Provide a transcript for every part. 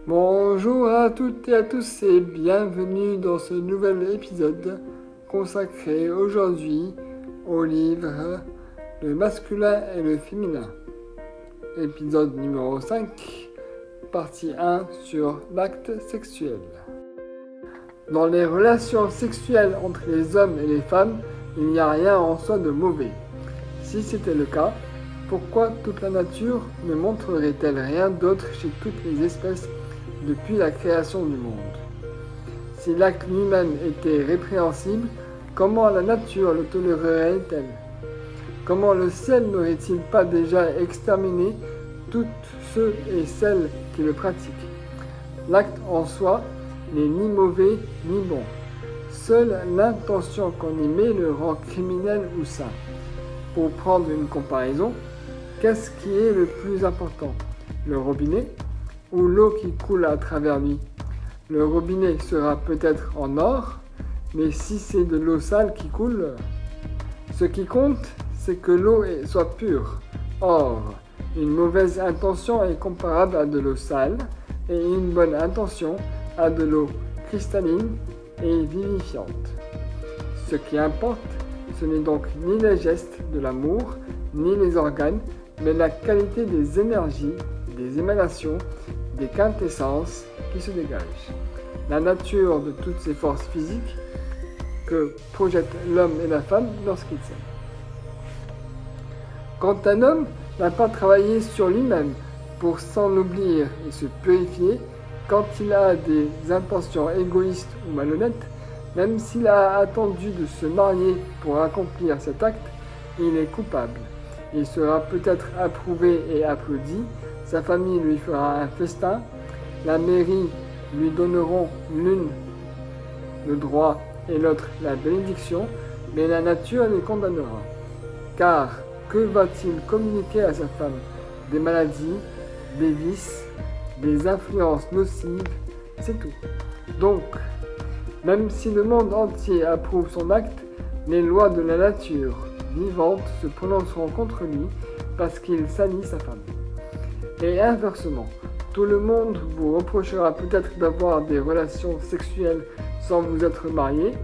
Bonjour à toutes et à tous et bienvenue dans ce nouvel épisode consacré aujourd'hui au livre Le masculin et le féminin. Épisode numéro 5, partie 1 sur l'acte sexuel. Dans les relations sexuelles entre les hommes et les femmes, il n'y a rien en soi de mauvais. Si c'était le cas, pourquoi toute la nature ne montrerait-elle rien d'autre chez toutes les espèces depuis la création du monde? Si l'acte lui-même était répréhensible, comment la nature le tolérerait-elle? Comment le ciel n'aurait-il pas déjà exterminé tous ceux et celles qui le pratiquent? L'acte en soi n'est ni mauvais ni bon. Seule l'intention qu'on y met le rend criminel ou saint. Pour prendre une comparaison, qu'est-ce qui est le plus important? Le robinet ou l'eau qui coule à travers lui? Le robinet sera peut-être en or, mais si c'est de l'eau sale qui coule, ce qui compte, c'est que l'eau soit pure. Or, une mauvaise intention est comparable à de l'eau sale, et une bonne intention à de l'eau cristalline et vivifiante. Ce qui importe, ce n'est donc ni les gestes de l'amour, ni les organes, mais la qualité des énergies, des émanations, des quintessences qui se dégagent. La nature de toutes ces forces physiques que projettent l'homme et la femme lorsqu'ils s'aiment. Quand un homme n'a pas travaillé sur lui-même pour s'ennoblir et se purifier, quand il a des intentions égoïstes ou malhonnêtes, même s'il a attendu de se marier pour accomplir cet acte, il est coupable. Il sera peut-être approuvé et applaudi, sa famille lui fera un festin, la mairie lui donneront l'une le droit et l'autre la bénédiction, mais la nature les condamnera. Car que va-t-il communiquer à sa femme? Des maladies, des vices, des influences nocives, c'est tout. Donc, même si le monde entier approuve son acte, les lois de la nature vivante se prononceront contre lui parce qu'il salit sa femme. Et inversement, tout le monde vous reprochera peut-être d'avoir des relations sexuelles sans vous être marié,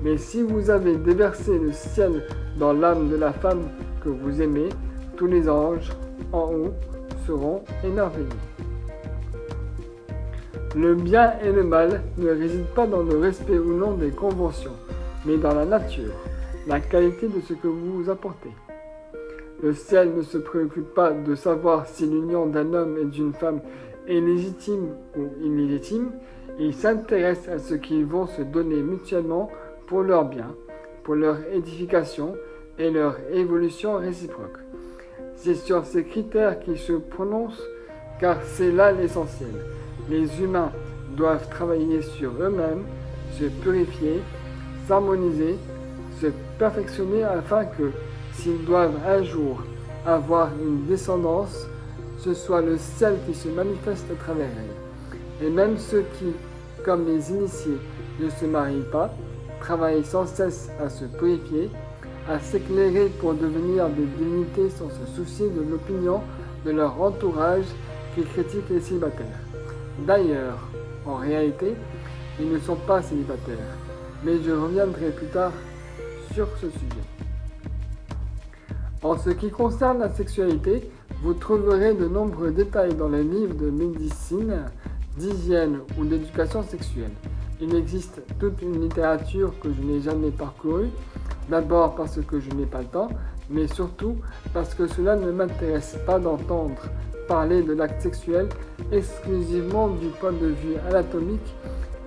mais si vous avez déversé le ciel dans l'âme de la femme que vous aimez, tous les anges en haut seront émerveillés. Le bien et le mal ne résident pas dans le respect ou non des conventions, mais dans la nature, la qualité de ce que vous apportez. Le ciel ne se préoccupe pas de savoir si l'union d'un homme et d'une femme est légitime ou illégitime, il s'intéresse à ce qu'ils vont se donner mutuellement pour leur bien, pour leur édification et leur évolution réciproque. C'est sur ces critères qu'il se prononce, car c'est là l'essentiel. Les humains doivent travailler sur eux-mêmes, se purifier, s'harmoniser, se perfectionner afin que, s'ils doivent un jour avoir une descendance, ce soit le ciel qui se manifeste à travers elle. Et même ceux qui, comme les initiés, ne se marient pas, travaillent sans cesse à se purifier, à s'éclairer pour devenir des divinités sans se soucier de l'opinion de leur entourage qui critique les célibataires. D'ailleurs, en réalité, ils ne sont pas célibataires, mais je reviendrai plus tard sur ce sujet. En ce qui concerne la sexualité, vous trouverez de nombreux détails dans les livres de médecine, d'hygiène ou d'éducation sexuelle. Il existe toute une littérature que je n'ai jamais parcourue, d'abord parce que je n'ai pas le temps, mais surtout parce que cela ne m'intéresse pas d'entendre parler de l'acte sexuel exclusivement du point de vue anatomique,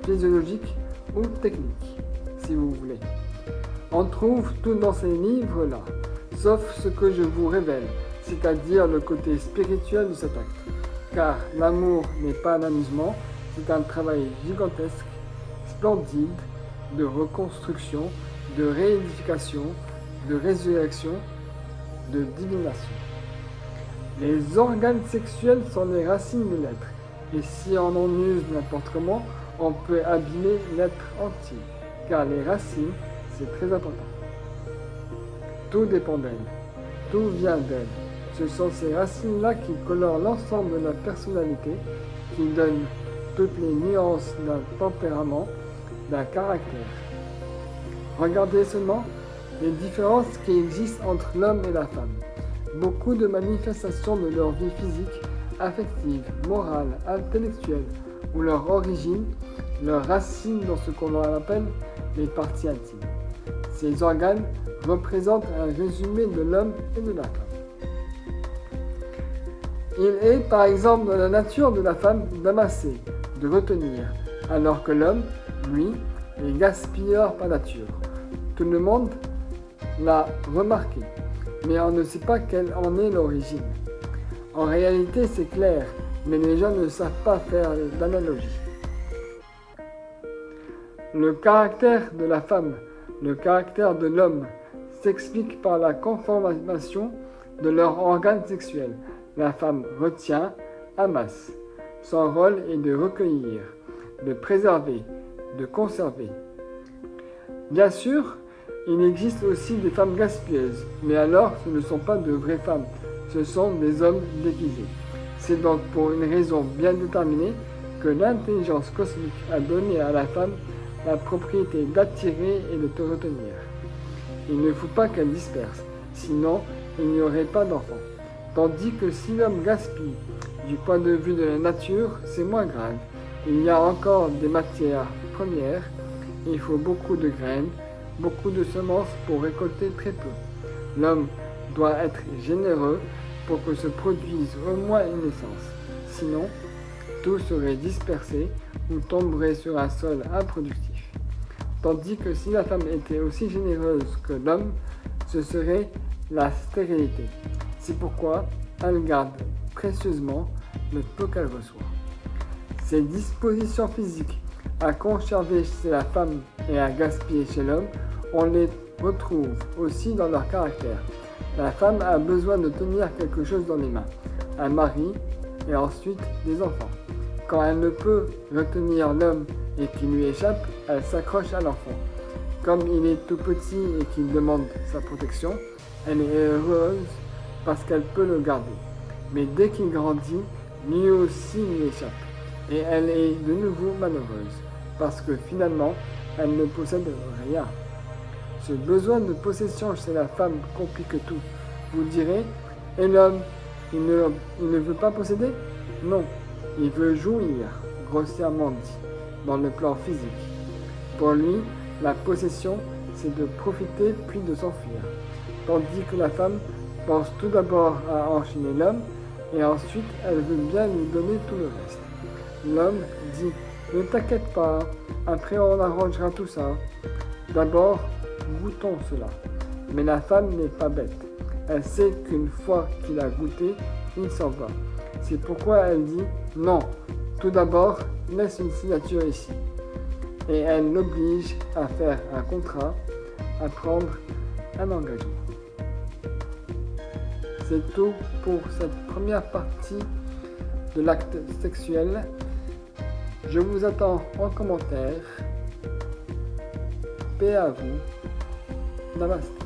physiologique ou technique, si vous voulez. On trouve tout dans ces livres-là, sauf ce que je vous révèle, c'est-à-dire le côté spirituel de cet acte. Car l'amour n'est pas un amusement, c'est un travail gigantesque, splendide, de reconstruction, de réédification, de résurrection, de divination. Les organes sexuels sont les racines de l'être, et si on en use n'importe comment, on peut abîmer l'être entier, car les racines, c'est très important. Tout dépend d'elle, tout vient d'elle. Ce sont ces racines-là qui colorent l'ensemble de la personnalité, qui donnent toutes les nuances d'un tempérament, d'un caractère. Regardez seulement les différences qui existent entre l'homme et la femme. Beaucoup de manifestations de leur vie physique, affective, morale, intellectuelle ou leur origine, leurs racines dans ce qu'on appelle les parties intimes. Ces organes représentent un résumé de l'homme et de la femme. Il est par exemple dans la nature de la femme d'amasser, de retenir, alors que l'homme, lui, est gaspilleur par nature. Tout le monde l'a remarqué, mais on ne sait pas quelle en est l'origine. En réalité, c'est clair, mais les gens ne savent pas faire d'analogie. Le caractère de la femme, le caractère de l'homme, s'explique par la conformation de leurs organes sexuels. La femme retient, amasse. Son rôle est de recueillir, de préserver, de conserver. Bien sûr, il existe aussi des femmes gaspilleuses, mais alors ce ne sont pas de vraies femmes, ce sont des hommes déguisés. C'est donc pour une raison bien déterminée que l'intelligence cosmique a donné à la femme la propriété d'attirer et de te retenir. Il ne faut pas qu'elle disperse, sinon il n'y aurait pas d'enfant. Tandis que si l'homme gaspille, du point de vue de la nature, c'est moins grave. Il y a encore des matières premières, il faut beaucoup de graines, beaucoup de semences pour récolter très peu. L'homme doit être généreux pour que se produise au moins une naissance. Sinon, tout serait dispersé ou tomberait sur un sol improductif. Tandis que si la femme était aussi généreuse que l'homme, ce serait la stérilité. C'est pourquoi elle garde précieusement le peu qu'elle reçoit. Ces dispositions physiques à conserver chez la femme et à gaspiller chez l'homme, on les retrouve aussi dans leur caractère. La femme a besoin de tenir quelque chose dans les mains, un mari et ensuite des enfants. Quand elle ne peut retenir l'homme et qu'il lui échappe, elle s'accroche à l'enfant. Comme il est tout petit et qu'il demande sa protection, elle est heureuse parce qu'elle peut le garder. Mais dès qu'il grandit, lui aussi lui échappe. Et elle est de nouveau malheureuse, parce que finalement, elle ne possède rien. Ce besoin de possession chez la femme complique tout. Vous direz, et l'homme, il ne veut pas posséder? Non, il veut jouir, grossièrement dit, dans le plan physique. Pour lui, la possession, c'est de profiter puis de s'enfuir. Tandis que la femme pense tout d'abord à enchaîner l'homme, et ensuite elle veut bien lui donner tout le reste. L'homme dit, ne t'inquiète pas, après on arrangera tout ça. D'abord, goûtons cela. Mais la femme n'est pas bête. Elle sait qu'une fois qu'il a goûté, il s'en va. C'est pourquoi elle dit, non, tout d'abord, laisse une signature ici. Et elle l'oblige à faire un contrat, à prendre un engagement. C'est tout pour cette première partie de l'acte sexuel. Je vous attends en commentaire. Paix à vous. Namaste.